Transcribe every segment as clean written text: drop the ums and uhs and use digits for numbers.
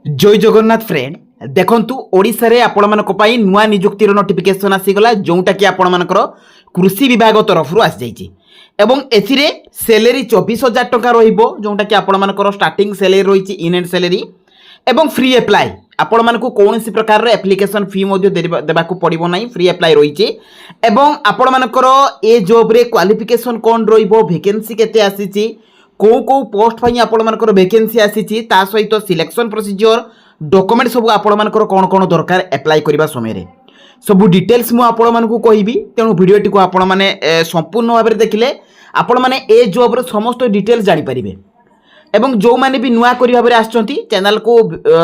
जय जगन्नाथ फ्रेंड देखंतु ओडिशा रे आपण मानक पई नुआ नियुक्तिर नोटिफिकेशन आसीगला जोंटा कि आपण मानकर कृषि विभाग तरफ आसी जाइछि एवं एथिरे सैलरी 24,000 टका रहिबो जोंटा कि आपण मानकर स्टार्टिंग सैलरी रहिछि इन एंड सैलरी एवं फ्री अप्लाई आपण मानकु कोनोसी प्रकार रे एप्लिकेशन फी मध्ये देबाकू पड़िबो नाही फ्री अप्लाई रहिछि एवं आपण मानकर ए जॉब रे क्वालिफिकेशन कोन रहिबो वैकेंसी केते आसीछि को पोस्ट पई आपण मानकर वैकेंसी आसीछि ता सहित सिलेक्शन प्रोसीजर डॉक्यूमेंट सब आपण मानकर कोन कोन दरकार अप्लाई करबा समय रे सब डिटेल्स मु आपण मानकु कहिबी तेनु वीडियोटी को आपण माने संपूर्ण भाव में देखिले आपण माने ए जॉब रो समस्त डिटेल्स जानि परिबे एवं जो माने भी नुआ करी भाबरे आछंती चैनल को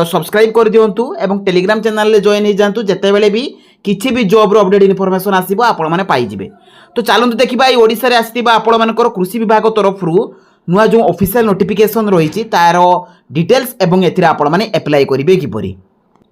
सब्सक्राइब कर दियंतु एवं टेलीग्राम चैनल ले जॉइन हे जानतु जते बेले भी किछि भी जॉब रो अपडेट इन्फॉर्मेशन आसीबो आपण माने पाई जिवे। तो चलंतु देखिबा ए ओडिसा रे आसीबा आपण मानकर कृषि विभाग तरफ रु नुआ जो ऑफिशियल नोटिफिकेशन रही तार डिटेल्स एवं एथिरे आपण माने अप्लाई करिवे किपरि।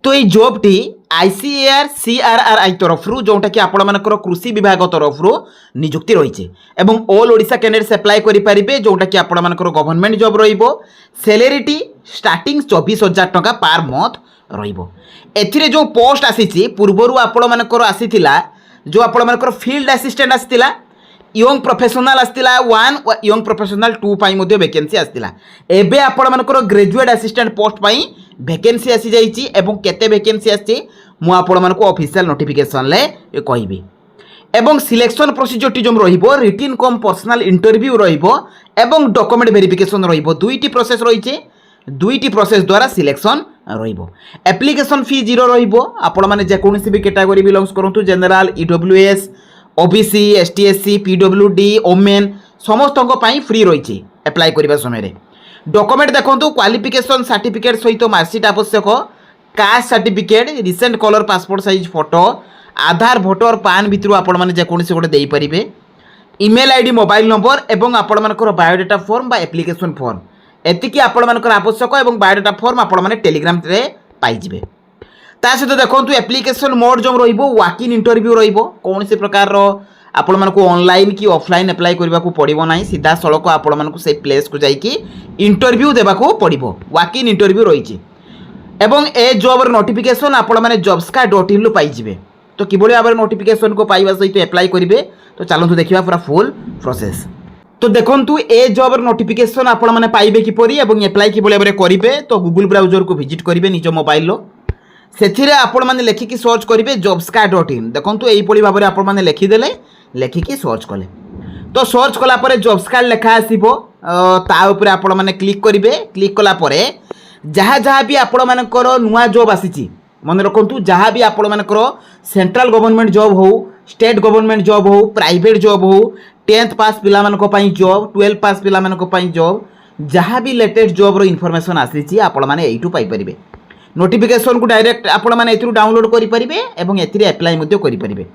तो ये जॉब टी आईसीएआर सीआरआरआई तरफ रु जोंटा कि आपण मानकर कृषि विभाग तरफ रु नियुक्ति रही एवं ऑल ओडिशा कैंडिडेट्स अप्लाई करि परिबे जोंटा कि आपण मानकर गवर्नमेंट जॉब रहिबो सैलरी टी स्टार्टिंग 24,000 टका पर मंथ रहिबो। एथिरे जो पोस्ट आसीछि पूर्वरु आपण मानकर आसीथिला जो आपण मानकर फील्ड असिस्टेंट आसीथिला यंग प्रोफेशनल आसला 1 यंग प्रोफेशनल 2 पाई मध्ये वैकेंसी आसला एबे आपण मानकर ग्रेजुएट असिस्टेंट पोस्ट पाई वैकेंसी आसी जाइछि एवं केते वैकेंसी आछि मु आपण मानको ऑफिशियल नोटिफिकेशन ले कहबी एवं सिलेक्शन प्रोसीजर टी जोम रहिबो रिटन कम पर्सनल इंटरव्यू रहिबो एवं डॉक्यूमेंट वेरिफिकेशन रहिबो दुईटी प्रोसेस रहिछि दुईटी प्रोसेस द्वारा सिलेक्शन रहिबो। एप्लिकेशन फी 0 रहिबो आपण माने जे कोनोसी भी कैटेगरी बिलोंग्स करंतु general EWS OBC ST SC PWD women समस्त फ्री रही अप्लाई करने समय डॉक्यूमेंट देखो क्वालिफिकेशन सर्टिफिकेट सहित मार्कशीट आवश्यक caste certificate recent colour passport size photo Aadhaar voter PAN भितर आपण मैंने जेकोसी गोटे देपारे इमेल आईडी मोबाइल नंबर एवं आपण मानकर बायोडाटा फॉर्म बा एप्लिकेशन फॉर्म एतिकी आपण मानकर आवश्यक एवं बायोडाटा फॉर्म आपण मैंने टेलीग्राम रे पाइबे। ता सहित देखो एप्लिकेशन मोड जो रॉक इन इंटरव्यू कौन से प्रकार आपण मानक ऑनलाइन कि ऑफलाइन अप्लाई करने को पड़ो ना सीधा सड़क आपण मानक से प्लेस को जाकि इंटरव्यू देवाक पड़ो वॉक इन इंटरव्यू रही एवं ए जॉब नोटिफिकेशन आपण मैंने jobska.in रु पाइबे। तो किभली भाव नोटिफिकेशन को पाइबा सहित अप्लाई करेंगे तो चलतु देखा पूरा फुल प्रोसेस। तो देखो ए जॉब नोटिफिकेशन आपण मैंने पाइबे किपरि एवं अप्लाई किभली भाव करेंगे तो गूगल ब्राउजर को विजिट करेंगे निज मोबाइल से आपण मैंने लेखिकी सर्च करेंगे jobska.in देखो यही भाव में आपण मैंने लिखिदेले लेखिकी सर्च कले तो सर्च कलापर jobska लेखा आसो ताऊपर आपण मैंने क्लिक करेंगे क्लिक कलापर जहाँ जहाँ भी आपण मानकर नुआ जॉब आसी मन रखु जहाँ भी आपण मानकर सेंट्रल गवर्नमेंट जॉब हो स्टेट गवर्नमेंट जॉब हो प्राइवेट जॉब हो 10th पास पिला जॉब 12 पास पिला जॉब जहाँ भी लेटेस्ट जॉब इनफॉरमेशन आसी आपण मैंने यू पाइपर नोटिफिकेशन को डायरेक्ट आपण मैंने एथुरु डाउनलोड करि परिबे एवं एथिरे अप्लाई मध्ये करि परिबे।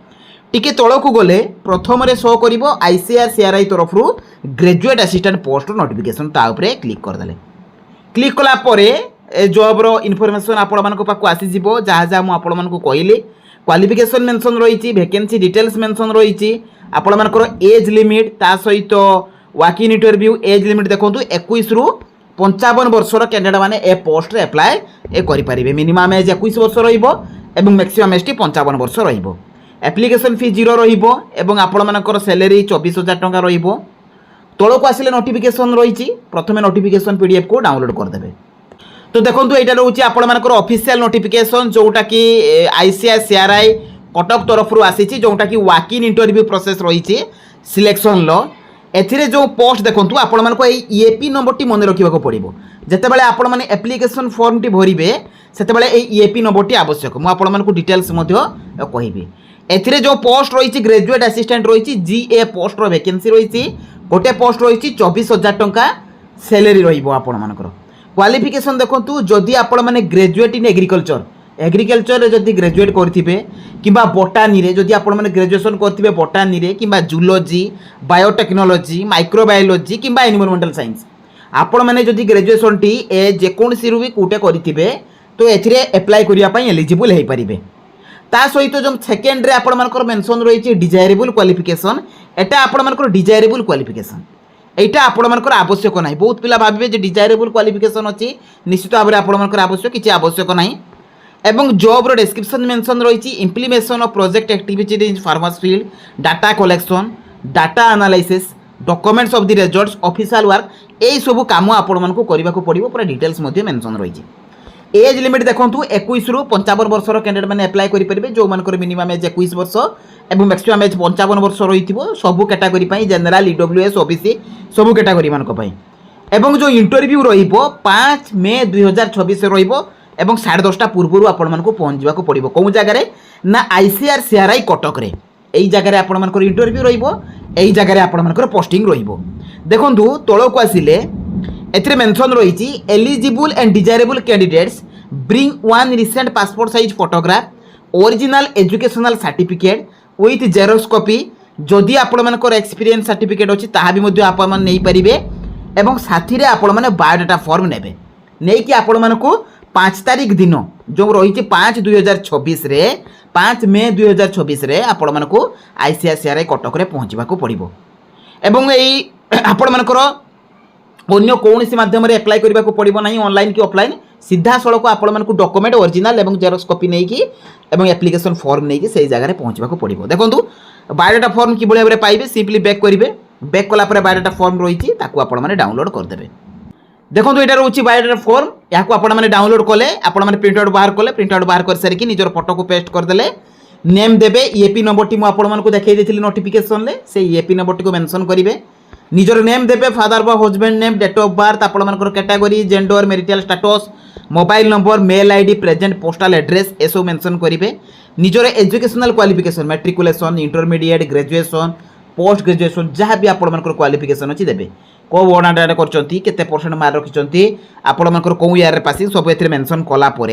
टिके तळकु गले प्रथम रे शो करिवो आईसीआर सीआरआई तरफ रु ग्रेजुएट असिस्टेंट पोस्ट नोटिफिकेशन ता ऊपर क्लिक कर देले क्लिक कला परे ए जॉब रो इन्फॉर्मेशन आपण मानको पाकु आसी जिवो जहा जहा मु आपण मानको कहिली क्वालिफिकेशन मेंशन रहिछि वैकेंसी डिटेल्स मेंशन रहिछि आपण मानकर एज लिमिट ता सहित walk in interview age limit देखंतु 21 रु 55 वर्षर कैंडिडेट माने ए पोस्ट रे अप्लाई करें मिनिमम एज 21 वर्ष एवं मैक्सिमम एज 55 वर्ष एप्लिकेशन फी 0 एवं आपण मानकर सैलरी 24,000 टका रहिबो। तळको आसिले नोटिफिकेशन रही प्रथम नोटिफिकेशन पीडीएफ को डाउनलोड करदेवे। तो देखो यहाँ रोचे आपण मानकर ऑफिशियल नोटिफिकेशन जोटा कि आईसीआर सीआरआई कटक तरफ आसी जोटा कि वॉक इन इंटरव्यू प्रोसेस रही सिलेक्शन लो एथिरे जो पोस्ट देखो आपण मानको ईएपी नंबर टी मन रखा पड़ो जितेबाला आपण मैंने एप्लिकेशन फॉर्म टी भरवे से ईएपी नंबर टी आवश्यक मुझे आपण मानको डिटेल्स कहबी। एथिरे जो पोस्ट रही ग्रेजुएट असिस्टेंट रही जीए पोस्ट रो वैकेंसी रही गोटे पोस्ट रही 24,000 टका सैलरी रही क्वालिफिकेशन देखो जदि आपण मैंने ग्रेजुएट इन एग्रीकल्चर जदि ग्रेजुएट करेंगे कि बोटानी रे जदि आपण मैंने ग्रेजुएशन करेंगे बोटानी रे कि जूलॉजी बायोटेक्नोलॉजी माइक्रोबायोलॉजी कि एनवायरमेंटल साइंस आपण मैंने जदि ग्रेजुएशन टी जेकोसी भी कूटे करेंगे तो एथिरे अप्लाई करने एलिजिबल हो पारे। ता सहित जो सेकेंड रे आपण मानकर मेंशन रही डिजायरेबल क्वालिफिकेशन एटा आपण मानकर डिजायरेबल क्वालिफिकेशन এইটা ଆପଣମାନଙ୍କର ଆବଶ୍ୟକ ନାହିଁ। ବହୁତ ପିଲା ଭାବିବେ ଯେ ଡିଜାଇରେବୁଲ୍ କ୍ୱାଲିଫିକେସନ୍ ଅଛି, ନିଶ୍ଚିତ ଭାବରେ ଆପଣମାନଙ୍କର ଆବଶ୍ୟକ, କିଛି ଆବଶ୍ୟକ ନାହିଁ। এবং জব্র ডেসক্রিপশন মেনশন রয়েছে implementation of project activity in farmers field, data collection, data analysis, documents of the results, official work, এই সবু কাম আপনার করা পড়ব, পুরা ডিটেলস মধ্যে মেনশন রয়েছে। এজ লিমিট দেখুন 21 রু 55 বর্ষর ক্যান্ডিডেট মানে আপ্লাই করে পারে, যে মিনিমাম এজ 21 বর্ষ এবং ম্যাক্সিমাম এজ 55 বর্ষ রয়েছে সবু ক্যাটাগোরি পাই, জেনারেল, ইডব্ল্यूएस, ওবিসি সবু ক্যাটাগোরি মানক পাই। এবং যে ইন্টরভিউ রহব 5 মে 2024 রহব এবং 10:30 পূর্বরু আপনার পৌঁছবা পড়ব। কেউ জায়গায় না ICRCRI কটকরে, এই জায়গায় আপনার ইন্টরভিউ রহব, এই জায়গায় আপনার পোস্টিং রহব। দেখুন তলক আসলে এতে মেনশন রয়েছে eligible and desirable candidates bring one recent passport size photograph, original educational certificate with xerox copy, যদি আপনার এক্সপিরিয়েন্স সার্টিফিকেট অছি তাহা বি মধ্যে আপনার নেইপারে, এবং সাথে আপনার বায়োডাটা ফর্ম নেবে নেইকি আপনার 5 তারিখ দিন যে রয়েছে 5/2024 5 মে 2024 আপনার ICRCRI কটকরে পৌঁছবা পড়ব। এবং এই আপনার অন্য কৌশি মাধ্যমে আপ্লাই করা পড়ব না, অনলাইন কি অফলাইন, সিধা সড়ক আপনার ডকুমেন্ট অরিজিনাল এবং জেরক্স কপি নেইকি এবং আপ্লিকেশন ফর্ম নেইকি সেই জায়গায় পৌঁছবা পড়ব। দেখুন বায়োডাটা ফর্ম কিভাবে ভাবে পাইবে, সিম্পলি ব্যাক করবে, ব্যাক কলাপরে বায়োডাটা ফর্ম রয়েছে তাকে আপনার ডাউনলোড করদেবে। দেখুন এটা রয়েছে বায়োডাটা ফর্ম, এখন আপনার ডাউনলোড কলে আপনার প্রিন্ট আউট বাহার কলে, প্রিন্ট আউট বাহার করে সারিকি নিজের ফটো को পেস্ট করদেলে, নেম দেবে, ইএপি নম্বরটি মু আপনার দেখাই দিয়েছিলি নোটিফিকেশনে, সেই ইএপি নম্বরটি মেনশন করবে, নিজের নেম দেবে, ফাদার বা husband name, date of birth, আপনার category, gender, marital status, mobile number, mail ID, present postal address এসব মেনশন করবে, নিজের educational qualification matriculation, intermediate, graduation, post graduation जहाँ भी आपंकर क्वालिफिकेशन अच्छी देवे, कौ वर्णा करते परसेंट मार्क रखिंट, आपंकर कौ इयर पासिंग सब ए मेनसन कलापर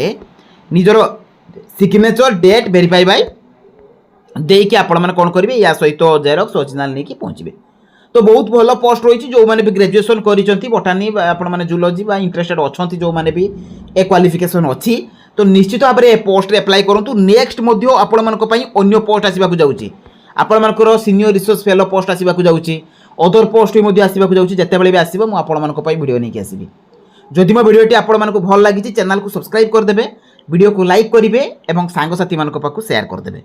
निजर सिग्नेचर डेट वेरीफाई बाय देकी आपण मैंने कौन करेंगे, या सहित जेरक्स ओरिजिनाल नहीं पहुँचे। तो बहुत भल पोस्ट रही जो मैंने भी ग्रेजुएशन कर बटानी आपने जूलोजी इंटरेस्टेड अच्छा जो मैंने भी ए क्वालिफिकेशन अच्छी, तो निश्चित भाव में पोस्ट अप्लाई करूँ। नेक्स्ट अन्य पोस्ट आसवाक जाऊँगी, आपंकर सीनियर रिसर्च फेलो पोस्ट आसवाक जाऊँगी, अदर पोस्ट भी आसवाक जाऊँगी, जितेबाला भी आसो मुझे भिडियो नहीं आसबि। जदि मो भिडियोटी आपको भल लगी चैनल को सब्सक्राइब करदे, वीडियो को लाइक करेंगे और सांगसाथी मान पाखु शेयर करदे।